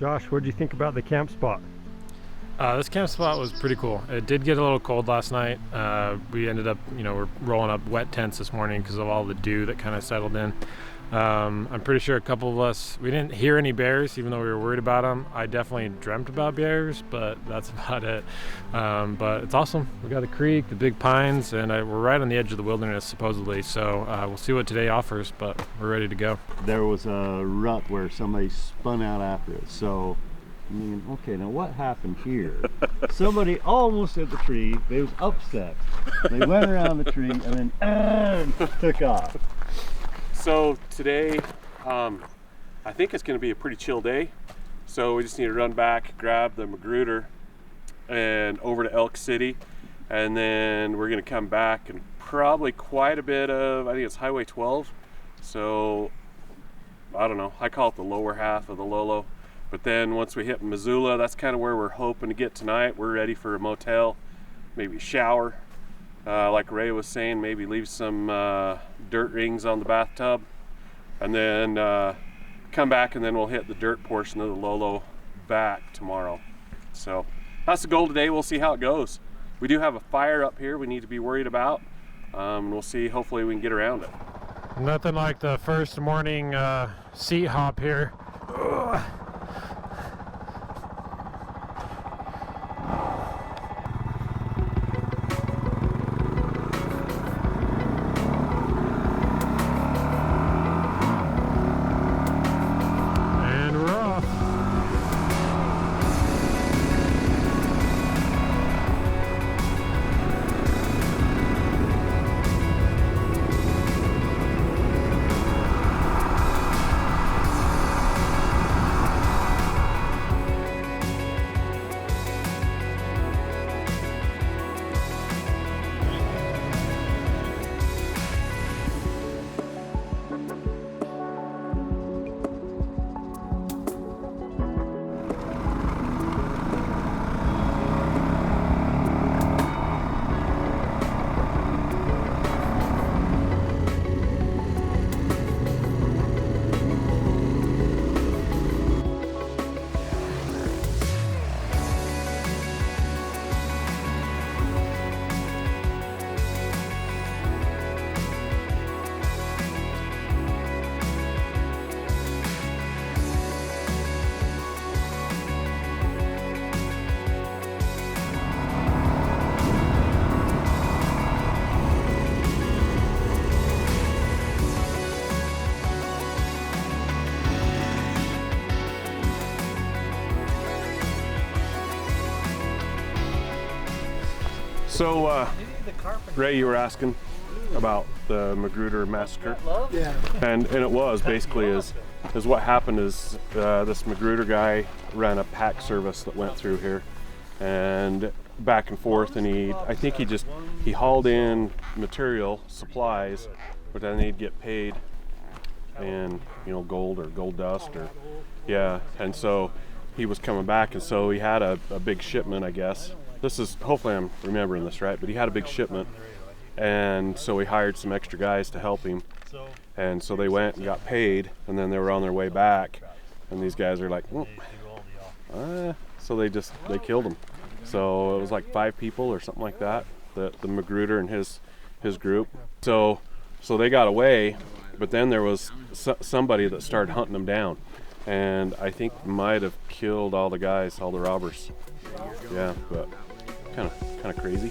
Josh, what did you think about the camp spot? This camp spot was pretty cool. It did get a little cold last night. We ended up, we're rolling up wet tents this morning because of all the dew that kind of settled in. I'm pretty sure a couple of us, we didn't hear any bears, even though we were worried about them. I definitely dreamt about bears, but that's about it. But it's awesome. We got the creek, the big pines, and we're right on the edge of the wilderness, supposedly. So we'll see what today offers, but we're ready to go. There was a rut where somebody spun out after it. So, I mean, okay, now what happened here? Somebody almost hit the tree. They was upset. They went around the tree and then took off. So today, I think it's going to be a pretty chill day. So we just need to run back, grab the Magruder, and over to Elk City, and then we're going to come back and probably quite a bit of, I think it's Highway 12. So I don't know. I call it the lower half of the Lolo. But then once we hit Missoula, that's kind of where we're hoping to get tonight. We're ready for a motel, maybe shower. Like Ray was saying, maybe leave some dirt rings on the bathtub, and then come back, and then we'll hit the dirt portion of the Lolo back tomorrow. So that's the goal today. We'll see how it goes. We do have a fire up here we need to be worried about. We'll see. Hopefully we can get around it. Nothing like the first morning seat hop here. Ugh. So, Ray, you were asking about the Magruder massacre. Yeah. And it was basically is what happened is this Magruder guy ran a pack service that went through here, and back and forth, and I think he hauled in material, supplies, but then he'd get paid in gold or gold dust and so he was coming back, and so he had a big shipment, I guess. This is, hopefully I'm remembering this right, but he had a big shipment, and so he hired some extra guys to help him, and so they went and got paid, and then they were on their way back, and these guys are like, so they killed him. So it was like 5 people or something like that, the Magruder and his group. So they got away, but then there was somebody that started hunting them down, and I think might have killed all the guys, all the robbers. Yeah, but kind of crazy.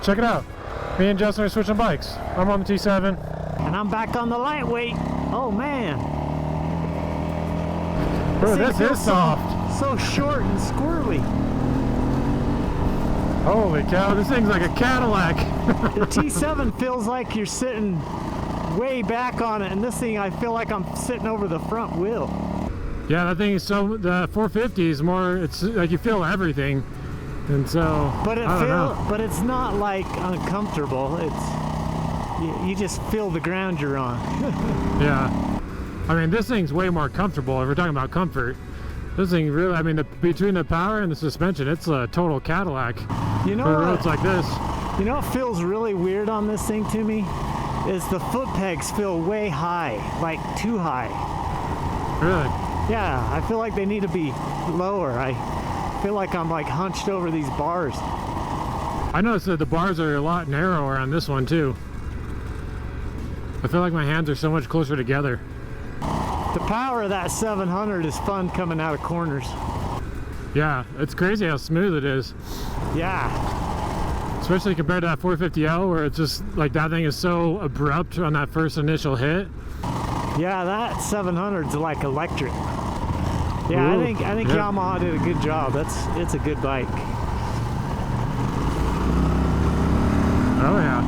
Check it out. Me and Justin are switching bikes. I'm on the T7. And I'm back on the lightweight. Oh man. Bro, this is soft. So short and squirrely. Holy cow, this thing's like a Cadillac. The T7 feels like you're sitting way back on it, and this thing I feel like I'm sitting over the front wheel. Yeah, that thing is so, the 450 is more, it's like you feel everything. And so, But I don't know. but it's not like uncomfortable. You just feel the ground you're on. Yeah. I mean, this thing's way more comfortable if we're talking about comfort. This thing really, I mean, between the power and the suspension, it's a total Cadillac. You know for what? roads like this. You know what feels really weird on this thing to me? Is the foot pegs feel way high, like too high. Really? Yeah, I feel like they need to be lower. I feel like I'm like hunched over these bars. I noticed that the bars are a lot narrower on this one too. I feel like my hands are so much closer together. The power of that 700 is fun coming out of corners. Yeah, it's crazy how smooth it is. Yeah. Especially compared to that 450L where it's just like that thing is so abrupt on that first initial hit. Yeah, that 700's like electric. Yeah, Ooh, I think yeah. Yamaha did a good job. It's a good bike. Oh yeah.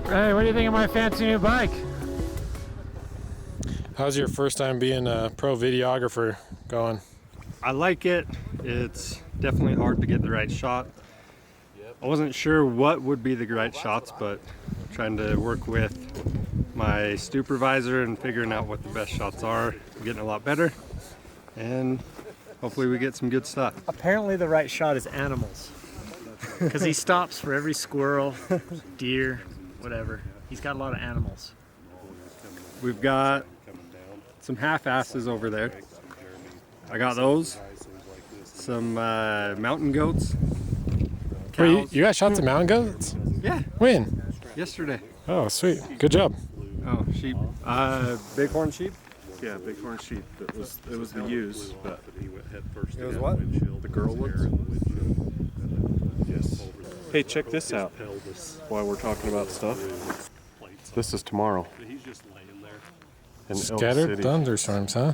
Hey, what do you think of my fancy new bike? How's your first time being a pro videographer going? I like it. It's definitely hard to get the right shot. I wasn't sure what would be the right shots, but trying to work with my supervisor and figuring out what the best shots are. I'm getting a lot better, and hopefully we get some good stuff. Apparently the right shot is animals. Because he stops for every squirrel, deer, whatever. He's got a lot of animals. We've got some half-asses over there. I got those. Some mountain goats. Wait, Cows. you got shots of mountain goats? Yeah, When? yesterday. Oh, sweet. Good job. Oh, sheep. Bighorn sheep. Yeah, bighorn sheep. It was the ewes, but It was what? the girl ones. Yes. Hey, check this out. While we're talking about stuff, this is tomorrow. In Elk Scattered City. thunderstorms, huh?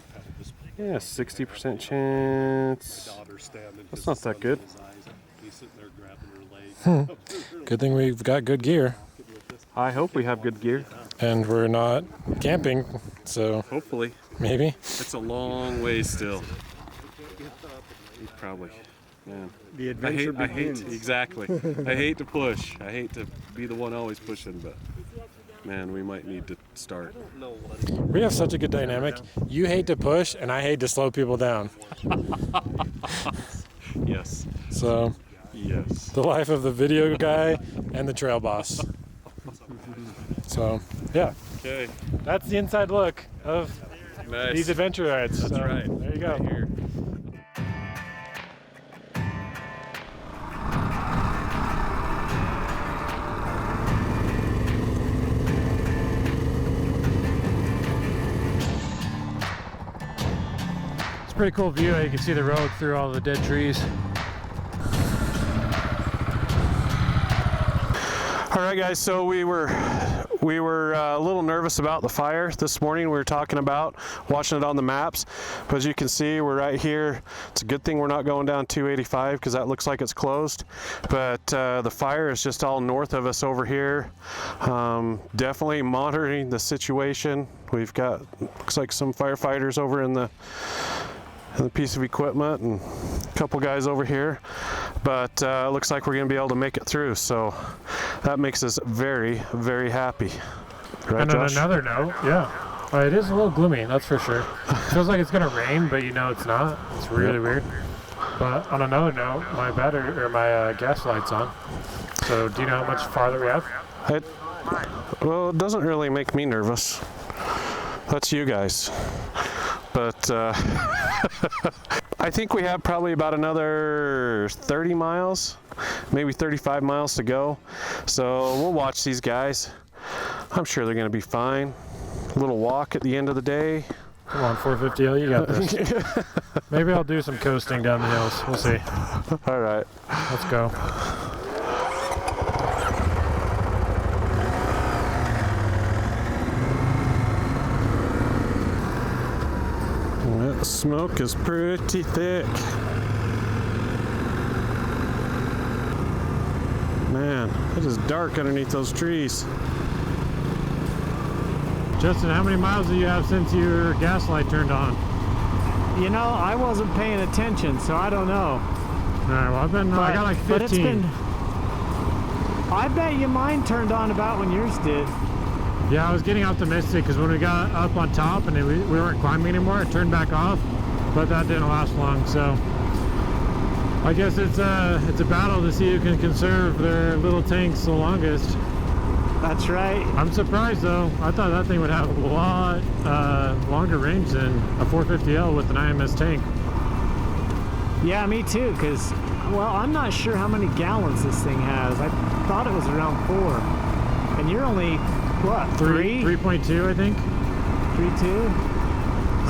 Yeah, 60% chance. That's not that good. Good thing we've got good gear. I hope we have good gear. And we're not camping, so Hopefully. maybe. It's a long way still. Probably. Man. The I adventure hate begins. exactly. I hate to push. I hate to be the one always pushing, but man, we might need to start. We have such a good dynamic. You hate to push, and I hate to slow people down. Yes. So, Yes. the life of the video guy and the trail boss. So, yeah. Okay. That's the inside look of Nice. these adventure rides. That's So, right. There you go. Right here. It's a pretty cool view. You can see the road through all the dead trees. All right, guys. So we were a little nervous about the fire this morning. We were talking about watching it on the maps, but as you can see, we're right here. It's a good thing we're not going down 285 because that looks like it's closed. But the fire is just all north of us over here. Definitely monitoring the situation. We've got looks like some firefighters over in the piece of equipment and a couple guys over here, but it looks like we're going to be able to make it through, so that makes us very, very happy. Right, And on Josh? another note, yeah. It is a little gloomy, that's for sure. Feels like it's gonna rain, but you know it's not. It's really weird. But on another note, my battery or my gas light's on. So do you know how much farther we have? Well, it doesn't really make me nervous. That's you guys. But I think we have probably about another 30 miles, maybe 35 miles to go. So we'll watch these guys. I'm sure they're going to be fine. A little walk at the end of the day. Come on, 450L, you got this. Maybe I'll do some coasting down the hills. We'll see. All right. Let's go. Smoke is pretty thick. Man, it is dark underneath those trees. Justin, how many miles do you have since your gas light turned on? You know, I wasn't paying attention, so I don't know. All right, well, I got like 15. But it's been, I bet you mine turned on about when yours did. Yeah, I was getting optimistic because when we got up on top and we weren't climbing anymore, it turned back off, but that didn't last long. So I guess it's a battle to see who can conserve their little tanks the longest. That's right. I'm surprised though. I thought that thing would have a lot longer range than a 450L with an IMS tank. Yeah, me too, because, well, I'm not sure how many gallons this thing has. I thought it was around 4. And you're only, what, 3? 3.2, I think. 3.2?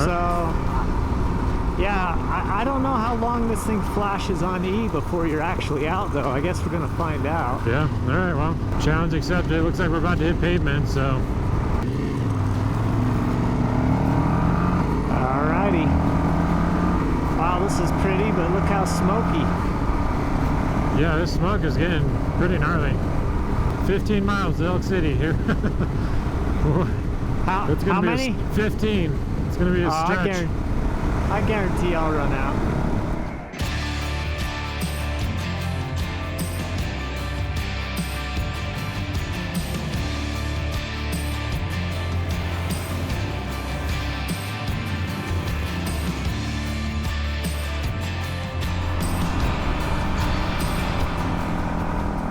So, yeah, I don't know how long this thing flashes on E before you're actually out, though. I guess we're going to find out. Yeah, all right, well, challenge accepted. It looks like we're about to hit pavement, so. Alrighty. Wow, this is pretty, but look how smoky. Yeah, this smoke is getting pretty gnarly. 15 miles to Elk City here. How many? 15. It's going to be a stretch. I guarantee I'll run out.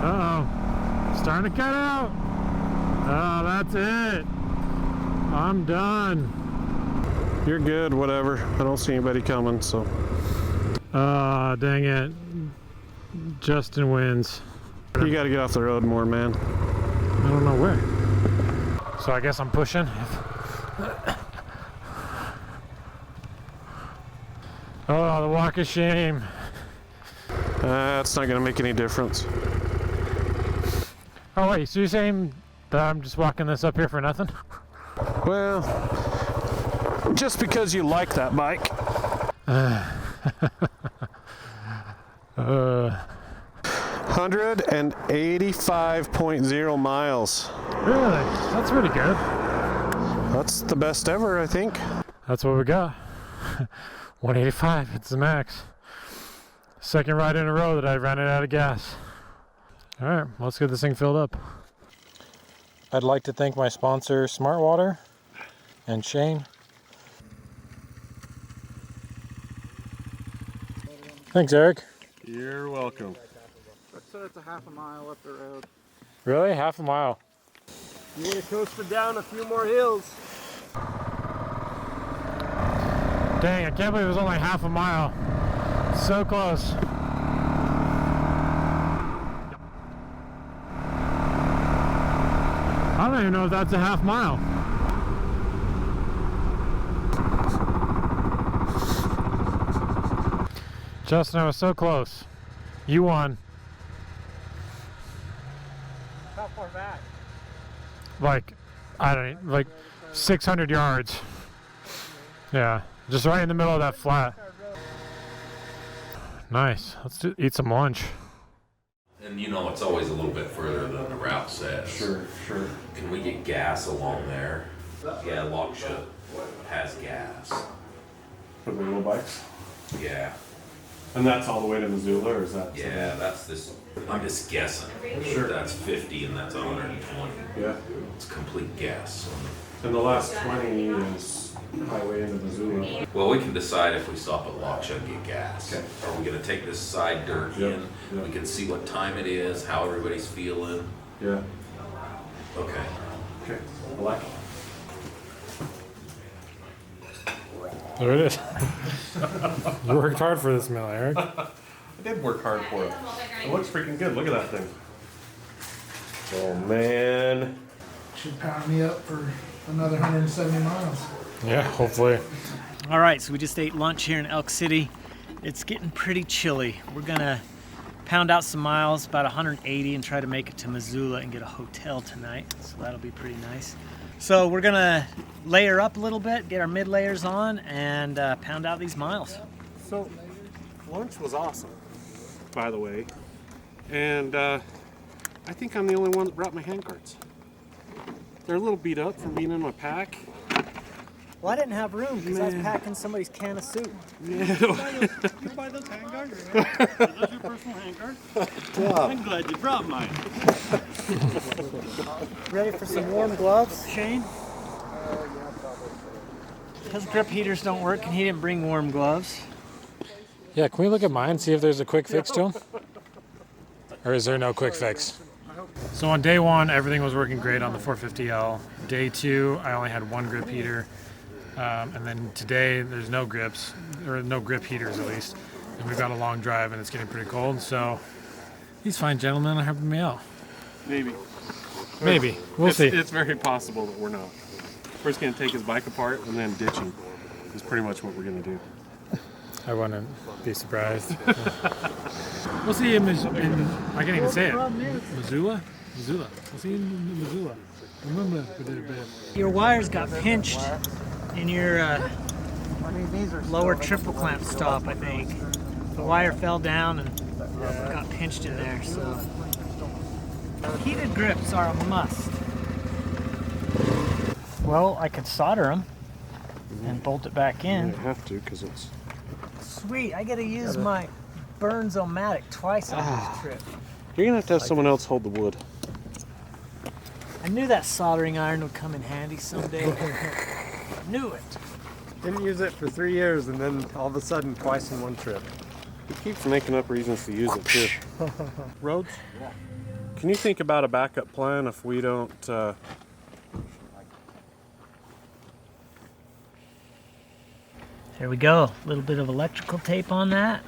Uh-oh. Starting to cut out. Oh, that's it. I'm done. You're good, whatever. I don't see anybody coming, so. Dang it. Justin wins. You gotta get off the road more, man. I don't know where. So I guess I'm pushing. Oh, the walk of shame. It's not gonna make any difference. Oh wait, so you're saying that I'm just walking this up here for nothing? Well, just because you like that bike. 185.0 miles. Really? That's pretty good. That's the best ever, I think. That's what we got. 185, it's the max. Second ride in a row that I ran it out of gas. All right, let's get this thing filled up. I'd like to thank my sponsor, Smart Water, and Shane. Thanks, Eric. You're welcome. I said it's a half a mile up the road. Really? Half a mile? You want to coast down a few more hills. Dang, I can't believe it was only half a mile. So close. I don't even know if that's a half mile. Justin, I was so close. You won. How far back? Like, I don't know, like 600 yards. Yeah, just right in the middle of that flat. Nice. Let's eat some lunch. And you know, it's always a little bit further than the route says. Sure. Can we get gas along there? Yeah, Lockshut has gas. For the little bikes? Yeah. And that's all the way to Missoula, or is that? Yeah, that's this. I'm just guessing. Sure. That's 50 and that's 120. Yeah. It's complete gas. And the last 20 is highway into Missoula. Well, we can decide if we stop at Lockshut and get gas. Okay. Are we going to take this side dirt Yep. in? Yep. We can see what time it is, how everybody's feeling. Yeah. Okay. Okay. I like it. There it is. You worked hard for this meal, Eric. I did work hard for it. It looks freaking good. Look at that thing. Oh man. Should power me up for another 170 miles. Yeah, hopefully. All right, so we just ate lunch here in Elk City. It's getting pretty chilly. We're gonna pound out some miles, about 180, and try to make it to Missoula and get a hotel tonight. So that'll be pretty nice. So we're gonna layer up a little bit, get our mid layers on, and pound out these miles. So, lunch was awesome, by the way. And I think I'm the only one that brought my handcarts. They're a little beat up from being in my pack. Well, I didn't have room because I was packing somebody's can of soup. You buy those handguards, right? Are those your personal handguards? Yeah. I'm glad you brought mine. Ready for some warm gloves, Shane? His grip heaters don't work and he didn't bring warm gloves. Yeah, can we look at mine, see if there's a quick fix to them? Or is there no quick fix? So on day 1, everything was working great on the 450L. Day 2, I only had one grip heater. And then today, there's no grips, or no grip heaters at least. And we've got a long drive and it's getting pretty cold, so these fine gentlemen are helping me out. Maybe. Maybe. We'll see. It's very possible that we're not. We're just going to take his bike apart and then ditch him. Is pretty much what we're going to do. I wouldn't be surprised. We'll see him in I can't even say it. Missoula? Missoula. We'll see him in Missoula. Your wires got pinched in your lower triple clamp stop, I think. The wire fell down and got pinched in there, so. Heated grips are a must. Well, I could solder them and bolt it back in. You have to because it's... Sweet, I gotta use my Burns-O-Matic twice on this trip. You're going to have some someone else hold the wood. I knew that soldering iron would come in handy someday. Knew it. Didn't use it for 3 years, and then all of a sudden, twice in one trip. He keeps making up reasons to use it too. Rhodes? Can you think about a backup plan if we don't... There we go. A little bit of electrical tape on that.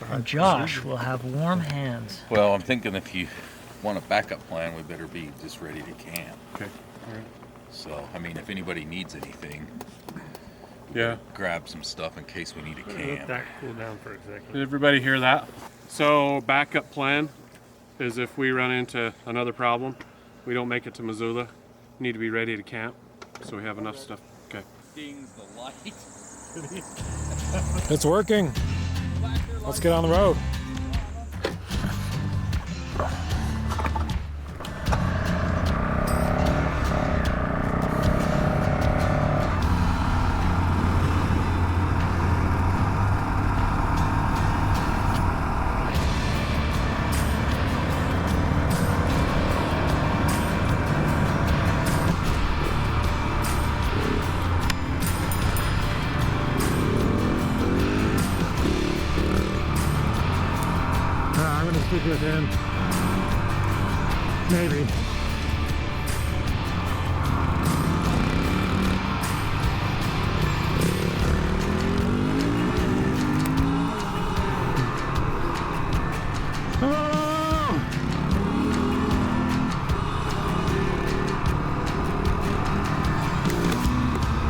And Josh will have warm hands. Well, I'm thinking if you want a backup plan, we better be just ready to camp. Okay. All right. So, I mean, if anybody needs anything, Yeah. grab some stuff in case we need to camp. Let that cool down for a second. Did everybody hear that? So backup plan is if we run into another problem, we don't make it to Missoula, we need to be ready to camp so we have enough stuff. Okay. Dings the light. It's working. Let's get on the road. I'm gonna stick with him. Maybe.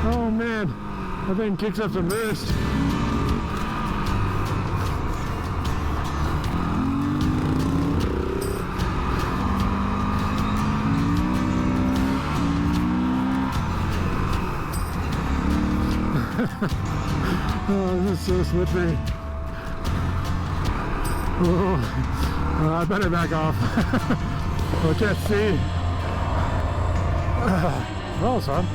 Oh man, that thing kicks up some roost. Oh, this is so slippery. Oh, I better back off. I can't see. Well, son.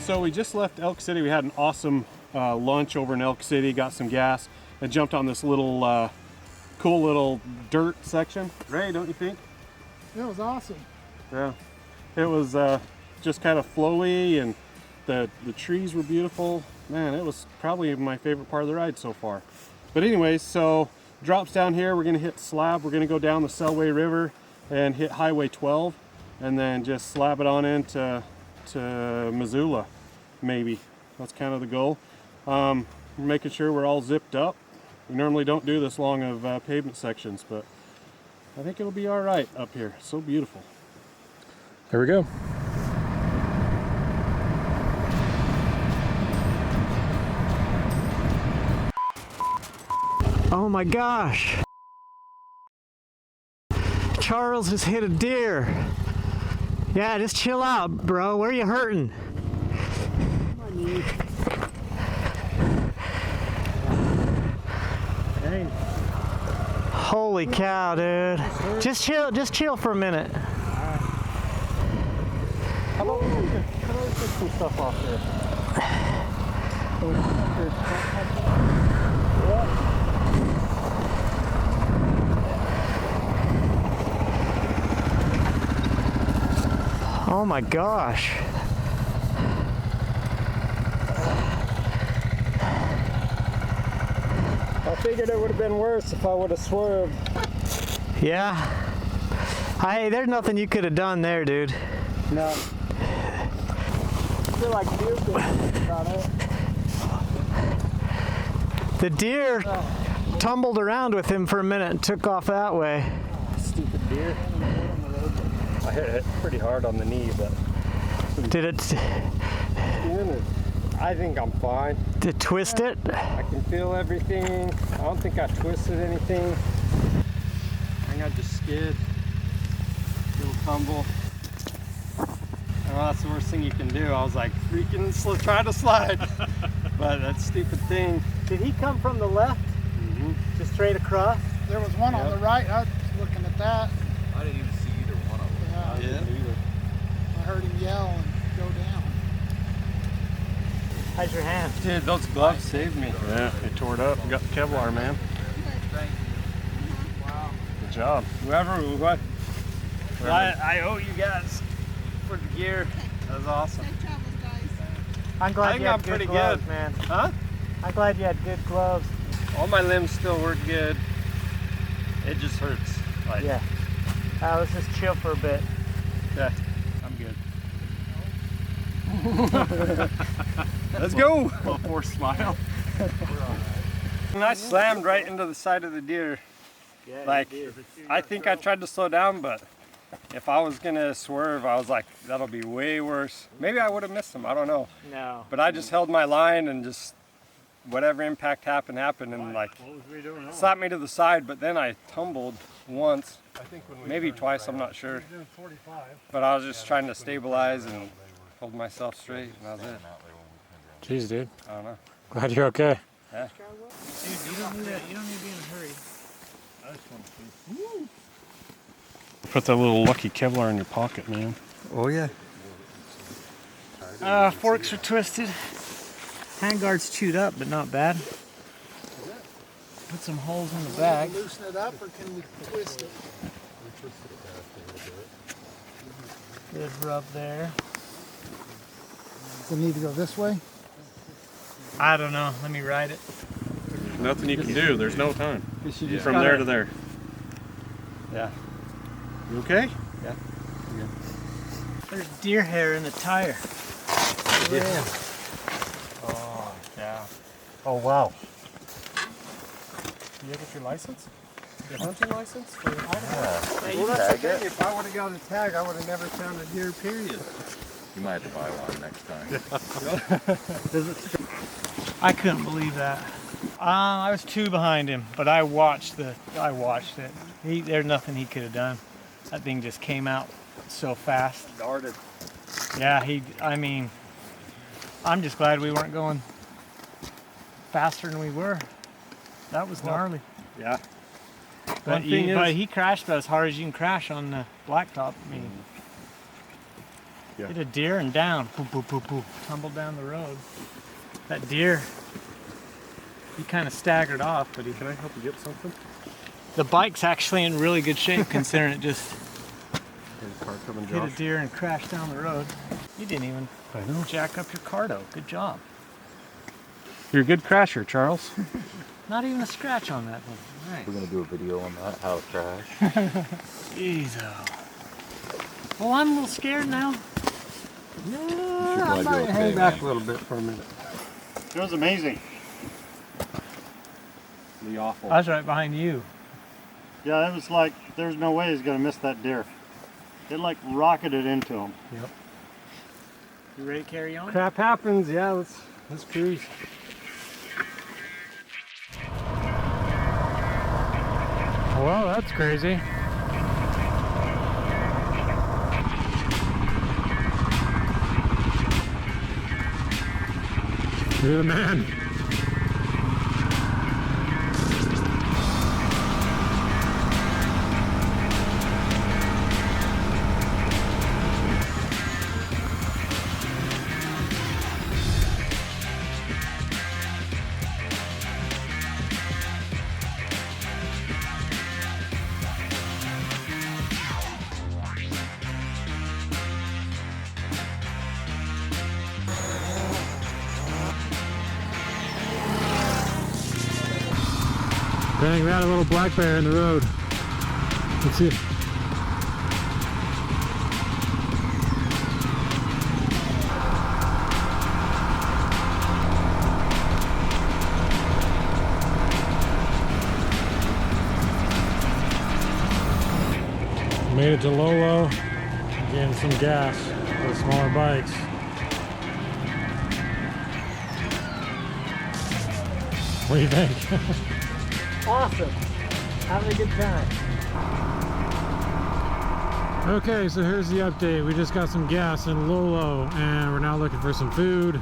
So we just left Elk City. We had an awesome lunch over in Elk City, got some gas, and jumped on this little cool little dirt section. Ray, don't you think? It was awesome. Yeah. It was just kind of flowy, and the trees were beautiful. Man, it was probably my favorite part of the ride so far. But anyways, so drops down here. We're gonna hit slab. We're gonna go down the Selway River and hit Highway 12, and then just slab it on into Missoula, maybe. That's kind of the goal. Making sure we're all zipped up. We normally don't do this long of pavement sections, but I think it'll be all right up here. So beautiful. There we go. Oh my gosh. Charles has hit a deer. Yeah, just chill out, bro. Where are you hurting? Holy cow, dude. Just chill for a minute. How about we take some stuff off there? Oh my gosh. I figured it would have been worse if I would have swerved. Yeah. Hey, there's nothing you could have done there, dude. No. I feel like deer about it. The deer tumbled around with him for a minute and took off that way. Stupid deer. I hit it pretty hard on the knee, but Did it I think I'm fine. did it twist it? I can feel everything. I don't think I twisted anything. I think I just skid. Little tumble. That's the worst thing you can do. I was like freaking trying to slide. But that stupid thing. Did he come from the left? Mm-hmm. Just straight across? There was one on the right. I was looking at that. I didn't even see either one of them. Yeah. I heard him yell and go down. How's your hand? Dude, those gloves saved me. Yeah, it tore it up. Got the Kevlar, man. Wow. Good job. Whoever. I owe you guys for the gear. That was awesome. I'm glad I think you had I'm pretty gloves, good. man. Huh? I'm glad you had good gloves. All my limbs still work good. It just hurts. Like, Yeah. Let's just chill for a bit. yeah, I'm good. Let's go. A forced smile. And I slammed right into the side of the deer. Yeah, Like, I think I tried to slow down, but if I was gonna swerve, I was like, that'll be way worse. Maybe I would have missed him, I don't know. No. But I just held my line and just, whatever impact happened, and like, slapped me to the side, but then I tumbled once, maybe twice, I'm not sure. But I was just trying to stabilize and hold myself straight, and that was it. Jeez, dude. I don't know. Glad you're okay. Yeah. Dude, you don't need to be in a hurry. Put that little lucky Kevlar in your pocket, man. Oh yeah. Forks are twisted. Handguard's chewed up, but not bad. Put some holes in the bag. Loosen it up or can we twist it? Good rub there. Does it need to go this way? I don't know. Let me ride it. Nothing you can do. There's no time. From gotta- there to there. Yeah. You okay? Yeah. There's deer hair in the tire. Yeah. Oh, yeah. Oh, wow. You get your license? Your hunting license for Idaho? Well, that's the thing. If I would have gotten a tag, I would have never found a deer, period. You might have to buy one next time. I couldn't believe that. I was 2 behind him, but I watched it. There's nothing he could have done. That thing just came out so fast. Darted. Yeah, I'm just glad we weren't going faster than we were. That was gnarly. Yeah. But he crashed about as hard as you can crash on the blacktop. I mean, Yeah. hit a deer and down. Boop, boop, boop, boop. Tumbled down the road. That deer, he kind of staggered off, but Can I help you get something? the bike's actually in really good shape considering it just Car coming, hit a Josh. deer and crashed down the road. You didn't even I know. jack up your car though. Good job. You're a good crasher, Charles. Not even a scratch on that one. Nice. We're gonna do a video on that, how it crashed. Jeez, well, I'm a little scared now. Yeah, I might hang back a little bit for a minute. It was amazing. The awful. I was right behind you. Yeah, it was like there's no way he's gonna miss that deer. It like rocketed into him. Yep. You ready to carry on? Crap happens, yeah, let's cruise. Well, that's crazy. You're the man. Dang, we had a little black bear in the road. Let's see. Made it to Lolo. Getting some gas for the smaller bikes. What do you think? Awesome. Having a good time. Okay, so here's the update. We just got some gas in Lolo and we're now looking for some food.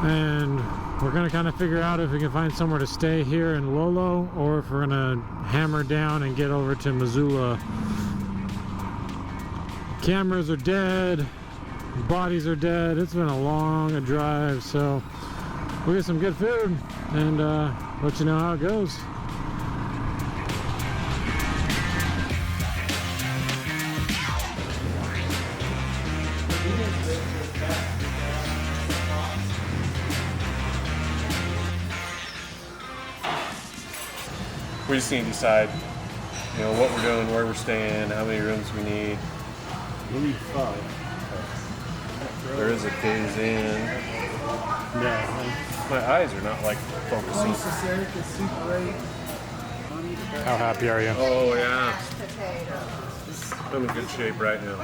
And we're gonna kind of figure out if we can find somewhere to stay here in Lolo or if we're gonna hammer down and get over to Missoula. Cameras are dead, bodies are dead. It's been a long drive, so we'll get some good food and let you know how it goes. We just need to decide, you know, what we're doing, where we're staying, how many rooms we need. We need 5. There is a Days Inn. Yeah. My eyes are not like focusing. How happy are you? Oh yeah. I'm in good shape right now.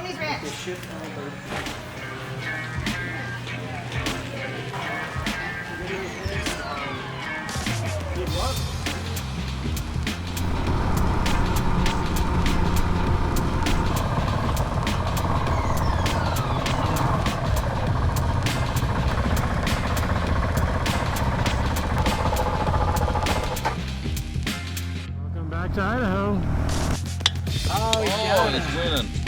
Welcome back to Idaho. Oh, it's winning.